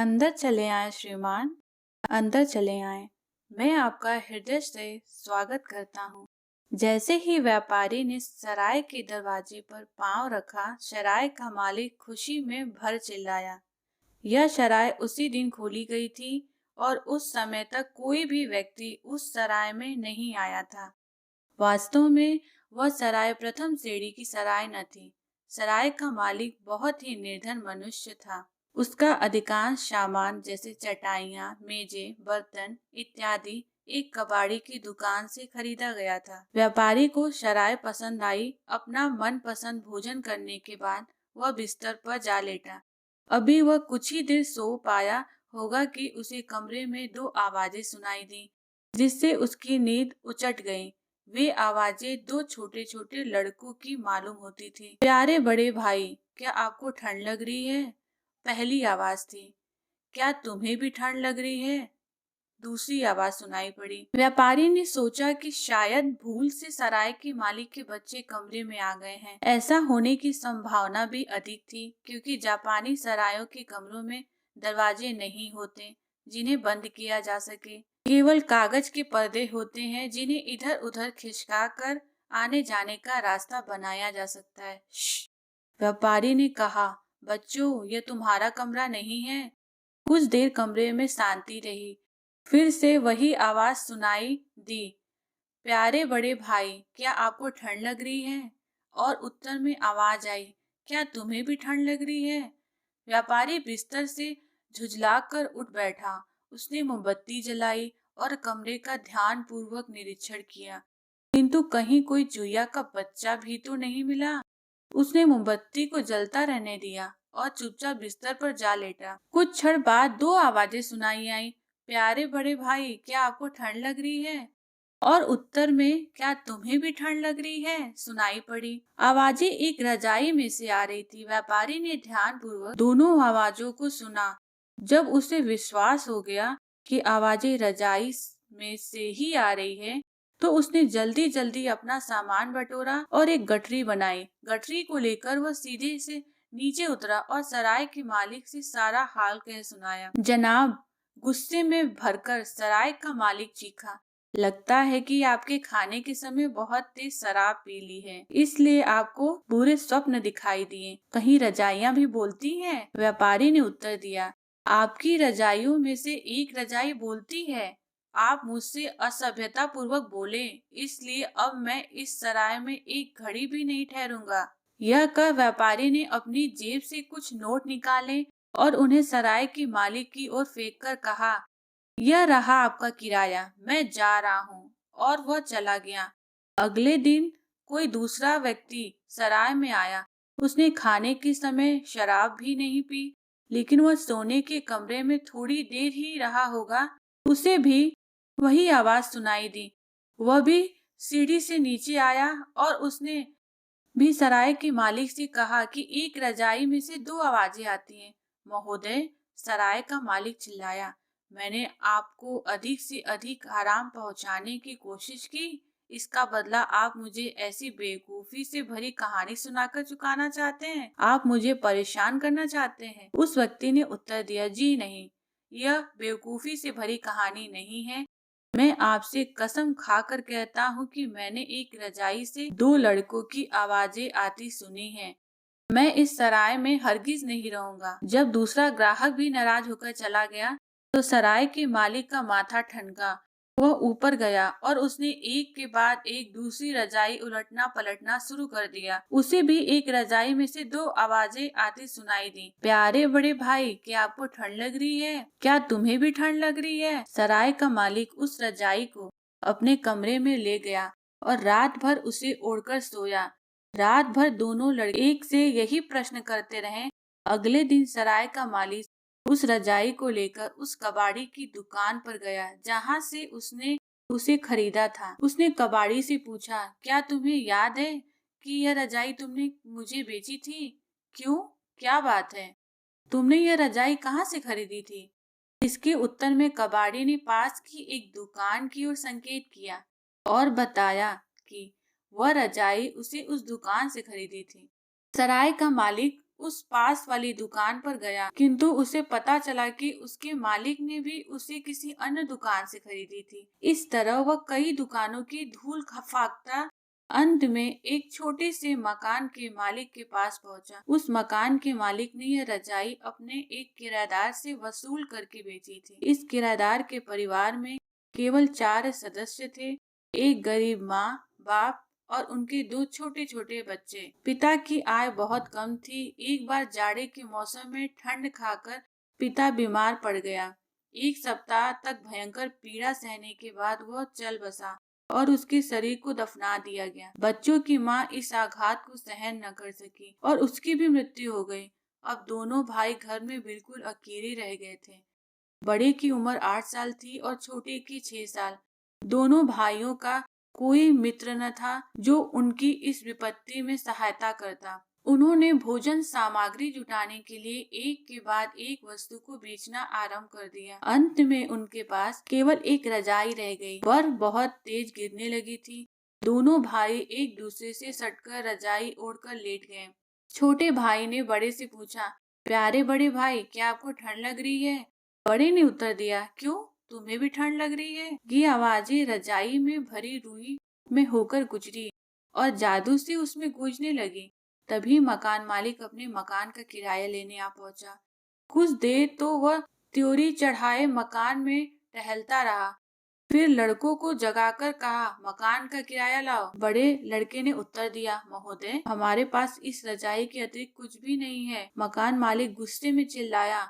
अंदर चले आए श्रीमान, अंदर चले आए। मैं आपका हृदय से स्वागत करता हूँ। जैसे ही व्यापारी ने सराय के दरवाजे पर पांव रखा, सराय का मालिक खुशी में भर चिल्लाया। यह सराय उसी दिन खोली गई थी और उस समय तक कोई भी व्यक्ति उस सराय में नहीं आया था। वास्तव में वह सराय प्रथम श्रेणी की सराय न थी। सराय का मालिक बहुत ही निर्धन मनुष्य था। उसका अधिकांश सामान जैसे चटाइयाँ, मेजें, बर्तन इत्यादि एक कबाड़ी की दुकान से खरीदा गया था। व्यापारी को सराय पसंद आई। अपना मनपसंद भोजन करने के बाद वह बिस्तर पर जा लेटा। अभी वह कुछ ही देर सो पाया होगा कि उसे कमरे में दो आवाजें सुनाई दी, जिससे उसकी नींद उचट गई। वे आवाजें दो छोटे छोटे लड़कों की मालूम होती थी। प्यारे बड़े भाई, क्या आपको ठंड लग रही है? पहली आवाज थी। क्या तुम्हें भी ठंड लग रही है? दूसरी आवाज सुनाई पड़ी। व्यापारी ने सोचा कि शायद भूल से सराय के मालिक के बच्चे कमरे में आ गए हैं। ऐसा होने की संभावना भी अधिक थी, क्योंकि जापानी सरायों के कमरों में दरवाजे नहीं होते जिन्हें बंद किया जा सके। केवल कागज के पर्दे होते हैं जिन्हें इधर उधर खिसका कर आने जाने का रास्ता बनाया जा सकता है। व्यापारी ने कहा, बच्चों, यह तुम्हारा कमरा नहीं है। कुछ देर कमरे में शांति रही। फिर से वही आवाज सुनाई दी, प्यारे बड़े भाई, क्या आपको ठंड लग रही है? और उत्तर में आवाज आई, क्या तुम्हें भी ठंड लग रही है? व्यापारी बिस्तर से झुंझलाकर उठ बैठा। उसने मोमबत्ती जलाई और कमरे का ध्यान पूर्वक निरीक्षण किया, किंतु कहीं कोई चूहिया का बच्चा भी तो नहीं मिला। उसने मोमबत्ती को जलता रहने दिया और चुपचाप बिस्तर पर जा लेटा। कुछ क्षण बाद दो आवाजें सुनाई आई, प्यारे बड़े भाई, क्या आपको ठंड लग रही है? और उत्तर में, क्या तुम्हें भी ठंड लग रही है, सुनाई पड़ी। आवाजें एक रजाई में से आ रही थी। व्यापारी ने ध्यानपूर्वक दोनों आवाजों को सुना। जब उसे विश्वास हो गया कि आवाजें रजाई में से ही आ रही है, तो उसने जल्दी जल्दी अपना सामान बटोरा और एक गठरी बनाई। गठरी को लेकर वह सीधे से नीचे उतरा और सराय के मालिक से सारा हाल कह सुनाया। जनाब, गुस्से में भरकर सराय का मालिक चीखा, लगता है कि आपके खाने के समय बहुत तेज शराब पी ली है, इसलिए आपको बुरे स्वप्न दिखाई दिए। कहीं रजाइयां भी बोलती हैं? व्यापारी ने उत्तर दिया, आपकी रजाइयों में से एक रजाई बोलती है। आप मुझसे असभ्यता पूर्वक बोले, इसलिए अब मैं इस सराय में एक घड़ी भी नहीं ठहरूंगा। यह कह व्यापारी ने अपनी जेब से कुछ नोट निकाले और उन्हें सराय के मालिक की ओर फेंक कर कहा, यह रहा आपका किराया, मैं जा रहा हूँ। और वह चला गया। अगले दिन कोई दूसरा व्यक्ति सराय में आया। उसने खाने के समय शराब भी नहीं पी, लेकिन वह सोने के कमरे में थोड़ी देर ही रहा होगा। उसे भी वही आवाज सुनाई दी। वह भी सीढ़ी से नीचे आया और उसने भी सराय के मालिक से कहा कि एक रजाई में से दो आवाजें आती हैं। महोदय, सराय का मालिक चिल्लाया, मैंने आपको अधिक से अधिक आराम पहुंचाने की कोशिश की। इसका बदला आप मुझे ऐसी बेवकूफी से भरी कहानी सुनाकर चुकाना चाहते हैं? आप मुझे परेशान करना चाहते हैं? उस व्यक्ति ने उत्तर दिया, जी नहीं, यह बेवकूफी से भरी कहानी नहीं है। मैं आपसे कसम खाकर कहता हूँ कि मैंने एक रजाई से दो लड़कों की आवाजें आती सुनी हैं। मैं इस सराय में हरगिज नहीं रहूंगा। जब दूसरा ग्राहक भी नाराज होकर चला गया, तो सराय के मालिक का माथा ठनका। वह ऊपर गया और उसने एक के बाद एक दूसरी रजाई उलटना पलटना शुरू कर दिया। उसे भी एक रजाई में से दो आवाजें आती सुनाई दी, प्यारे बड़े भाई, क्या आपको ठंड लग रही है? क्या तुम्हें भी ठंड लग रही है? सराय का मालिक उस रजाई को अपने कमरे में ले गया और रात भर उसे ओढ़कर सोया। रात भर दोनों लड़के एक से यही प्रश्न करते रहे। अगले दिन सराय का मालिक उस रजाई को लेकर उस कबाड़ी की दुकान पर गया जहाँ से उसने उसे खरीदा था। उसने कबाड़ी से पूछा, क्या तुम्हें याद है कि यह रजाई तुमने मुझे बेची थी? क्यों, क्या बात है? तुमने यह रजाई कहाँ से खरीदी थी? इसके उत्तर में कबाड़ी ने पास की एक दुकान की ओर संकेत किया और बताया कि वह रजाई उसे उस दुकान से खरीदी थी। सराय का मालिक उस पास वाली दुकान पर गया, किंतु उसे पता चला कि उसके मालिक ने भी उसे किसी अन्य दुकान से खरीदी थी। इस तरह वह कई दुकानों की धूल फाकता अंत में एक छोटे से मकान के मालिक के पास पहुंचा। उस मकान के मालिक ने यह रजाई अपने एक किराएदार से वसूल करके बेची थी। इस किराएदार के परिवार में केवल 4 सदस्य थे, एक गरीब माँ, बाप और उनके 2 छोटे छोटे बच्चे। पिता की आय बहुत कम थी। एक बार जाड़े के मौसम में ठंड खाकर पिता बीमार पड़ गया। 1 सप्ताह तक भयंकर पीड़ा सहने के बाद वह चल बसा और उसके शरीर को दफना दिया गया। बच्चों की माँ इस आघात को सहन न कर सकी और उसकी भी मृत्यु हो गई। अब दोनों भाई घर में बिल्कुल अकेले रह गए थे। बड़े की उम्र 8 साल थी और छोटे की 6 साल। दोनों भाइयों का कोई मित्र न था जो उनकी इस विपत्ति में सहायता करता। उन्होंने भोजन सामग्री जुटाने के लिए एक के बाद एक वस्तु को बेचना आरंभ कर दिया। अंत में उनके पास केवल एक रजाई रह गई। बर्फ बहुत तेज गिरने लगी थी। दोनों भाई एक दूसरे से सटकर रजाई ओढ़कर लेट गए। छोटे भाई ने बड़े से पूछा, प्यारे बड़े भाई, क्या आपको ठंड लग रही है? बड़े ने उत्तर दिया, क्यों, तुम्हें भी ठंड लग रही है? ये आवाजें रजाई में भरी रुई में होकर गुजरी और जादू से उसमें गूंजने लगी। तभी मकान मालिक अपने मकान का किराया लेने आ पहुंचा। कुछ देर तो वह त्योरी चढ़ाए मकान में टहलता रहा, फिर लड़कों को जगाकर कहा, मकान का किराया लाओ। बड़े लड़के ने उत्तर दिया, महोदय, हमारे पास इस रजाई के अतिरिक्त कुछ भी नहीं है। मकान मालिक गुस्से में चिल्लाया,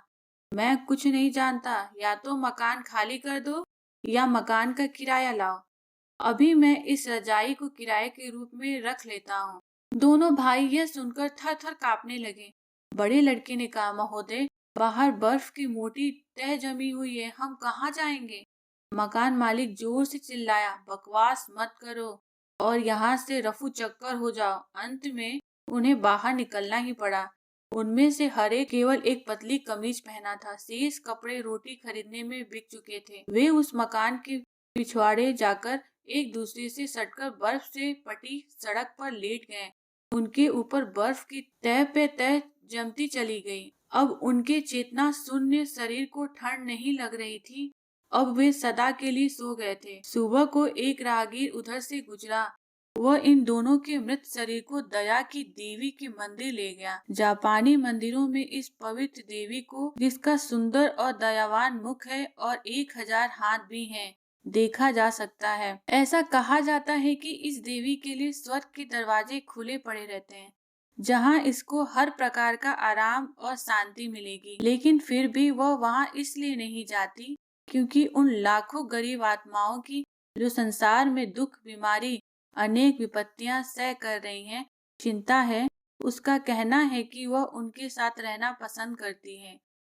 मैं कुछ नहीं जानता, या तो मकान खाली कर दो या मकान का किराया लाओ। अभी मैं इस रजाई को किराए के रूप में रख लेता हूँ। दोनों भाई यह सुनकर थर थर कांपने लगे। बड़े लड़के ने कहा, महोदय, बाहर बर्फ की मोटी तह जमी हुई है, हम कहाँ जाएंगे? मकान मालिक जोर से चिल्लाया, बकवास मत करो और यहाँ से रफू चक्कर हो जाओ। अंत में उन्हें बाहर निकलना ही पड़ा। उनमें से हर एक केवल एक पतली कमीज पहना था। शेष कपड़े रोटी खरीदने में बिक चुके थे। वे उस मकान के पिछवाड़े जाकर एक दूसरे से सटकर बर्फ से पटी सड़क पर लेट गए। उनके ऊपर बर्फ की तह पे तह जमती चली गई। अब उनके चेतना शून्य शरीर को ठंड नहीं लग रही थी। अब वे सदा के लिए सो गए थे। सुबह को एक राहगीर उधर से गुजरा। वह इन दोनों के मृत शरीर को दया की देवी के मंदिर ले गया। जापानी मंदिरों में इस पवित्र देवी को, जिसका सुंदर और दयावान मुख है और 1000 हाथ भी हैं, देखा जा सकता है। ऐसा कहा जाता है कि इस देवी के लिए स्वर्ग के दरवाजे खुले पड़े रहते हैं, जहां इसको हर प्रकार का आराम और शांति मिलेगी। लेकिन फिर भी वह वहां इसलिए नहीं जाती क्योंकि उन लाखों गरीब आत्माओं की, जो संसार में दुख, बीमारी, अनेक विपत्तियां सह कर रही हैं, चिंता है। उसका कहना है कि वह उनके साथ रहना पसंद करती है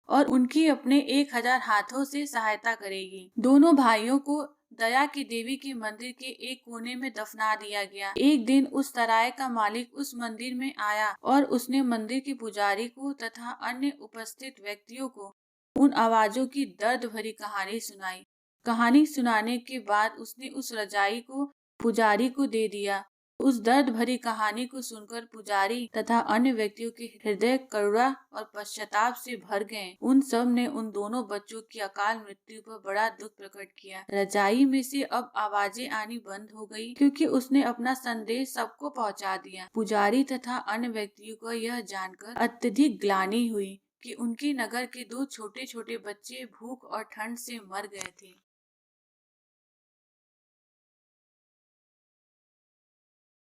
और उनकी अपने 1000 हाथों से सहायता करेगी। दोनों भाइयों को दया की देवी के मंदिर के एक कोने में दफना दिया गया। एक दिन उस सराय का मालिक उस मंदिर में आया और उसने मंदिर के पुजारी को तथा अन्य उपस्थित व्यक्तियों को उन आवाजों की दर्द भरी कहानी सुनाई। कहानी सुनाने के बाद उसने उस रजाई को पुजारी को दे दिया। उस दर्द भरी कहानी को सुनकर पुजारी तथा अन्य व्यक्तियों के हृदय करुणा और पश्चाताप से भर गए। उन सब ने उन दोनों बच्चों की अकाल मृत्यु पर बड़ा दुख प्रकट किया। रजाई में से अब आवाजें आनी बंद हो गई क्योंकि उसने अपना संदेश सबको पहुंचा दिया। पुजारी तथा अन्य व्यक्तियों को यह जानकर अत्यधिक ग्लानि हुई कि उनके नगर के 2 छोटे छोटे बच्चे भूख और ठंड से मर गए थे।